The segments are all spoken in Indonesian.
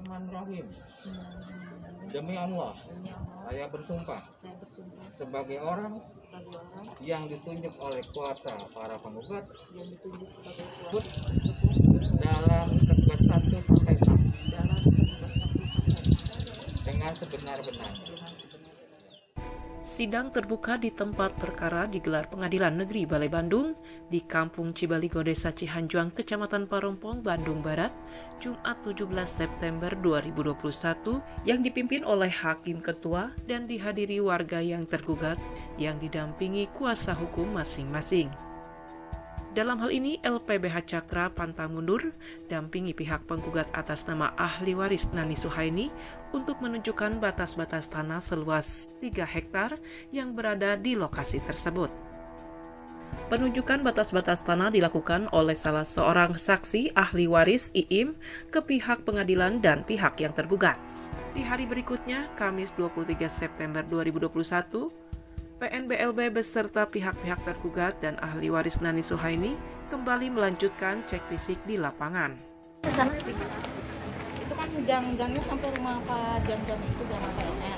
Bismillahirrahmanirrahim. Demi Allah, saya bersumpah sebagai orang yang ditunjuk oleh kuasa para penggugat dalam ketentuan 1 sampai 6 dengan sebenar-benarnya. Sidang terbuka di tempat perkara digelar Pengadilan Negeri Balai Bandung di Kampung Cibaligo, Desa Cihanjuang, Kecamatan Parongpong, Bandung Barat, Jumat 17 September 2021 yang dipimpin oleh Hakim Ketua dan dihadiri warga yang tergugat yang didampingi kuasa hukum masing-masing. Dalam hal ini, LPBH Cakra pantang mundur, dampingi pihak penggugat atas nama ahli waris Nani Suhaini untuk menunjukkan batas-batas tanah seluas 3 hektar yang berada di lokasi tersebut. Penunjukan batas-batas tanah dilakukan oleh salah seorang saksi ahli waris IIM ke pihak pengadilan dan pihak yang tergugat. Di hari berikutnya, Kamis 23 September 2021, PNBLB beserta pihak-pihak tergugat dan ahli waris Nani Suhaini kembali melanjutkan cek fisik di lapangan. Itu kan gang-gangnya sampai rumah Pak Jan-Jan itu gang PLN.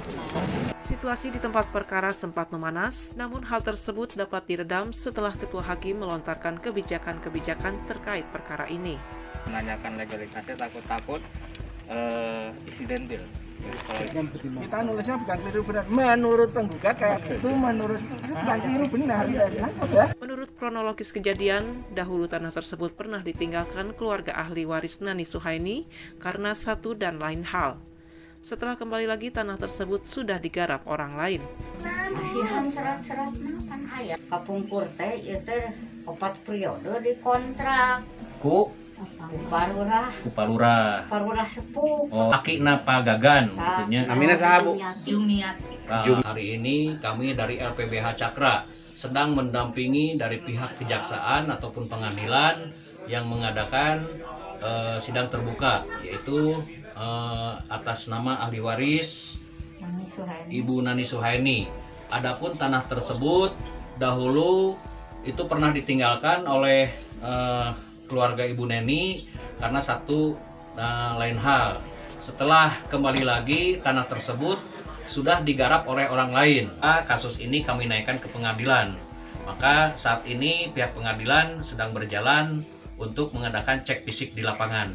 Situasi di tempat perkara sempat memanas, namun hal tersebut dapat diredam setelah Ketua Hakim melontarkan kebijakan-kebijakan terkait perkara ini. Menanyakan legalitasnya takut-takut insidentil. Kita nulisnya bukan keliru benar. Menurut penggugat kayak gitu, menurut bukan keliru benar. Ya. Menurut kronologis kejadian, dahulu tanah tersebut pernah ditinggalkan keluarga ahli waris Nani Suhaini karena satu dan lain hal. Setelah kembali lagi, tanah tersebut sudah digarap orang lain. Masihan serat-seratna kan aya kapungkur teh ieu teh 4 periode dikontrak Ku Parurah sepuh. Oh, akina Pak Gagan maksudnya. Namina saha, Bu? Jumiati. Hari ini kami dari LPBH Cakra sedang mendampingi dari pihak kejaksaan ataupun pengadilan yang mengadakan sidang terbuka, yaitu atas nama ahli waris Ibu Nani Suhaini. Adapun tanah tersebut dahulu itu pernah ditinggalkan oleh keluarga Ibu Neni karena satu lain hal. Setelah kembali lagi, tanah tersebut sudah digarap oleh orang lain. Kasus ini kami naikkan ke pengadilan. Maka saat ini pihak pengadilan sedang berjalan untuk mengadakan cek fisik di lapangan.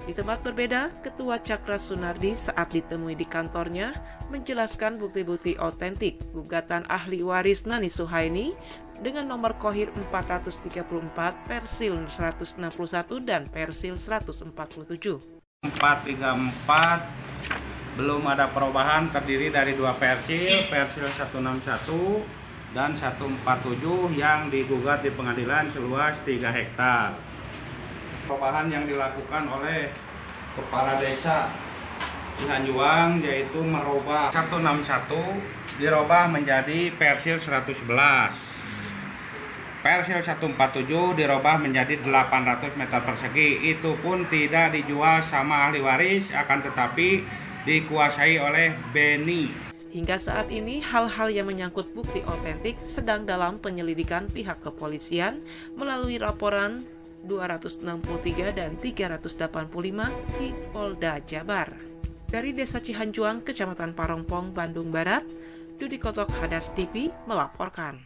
Di tempat berbeda, Ketua Cakra Sunardi saat ditemui di kantornya menjelaskan bukti-bukti otentik gugatan ahli waris Nani Suhaini dengan nomor Kohir 434, Persil 161, dan Persil 147. 434 belum ada perubahan, terdiri dari 2 Persil 161 dan 147 yang digugat di pengadilan seluas 3 hektar. Perubahan yang dilakukan oleh Kepala Desa Cihanjuang yaitu merubah 161 dirubah menjadi Persil 111. Persil 147 dirubah menjadi 800 meter persegi. Itu pun tidak dijual sama ahli waris, akan tetapi dikuasai oleh Beni. Hingga saat ini, hal-hal yang menyangkut bukti otentik sedang dalam penyelidikan pihak kepolisian melalui laporan 263 dan 385 di Polda Jabar. Dari Desa Cihanjuang, Kecamatan Parongpong, Bandung Barat, Dudi Kotok, Hadas TV melaporkan.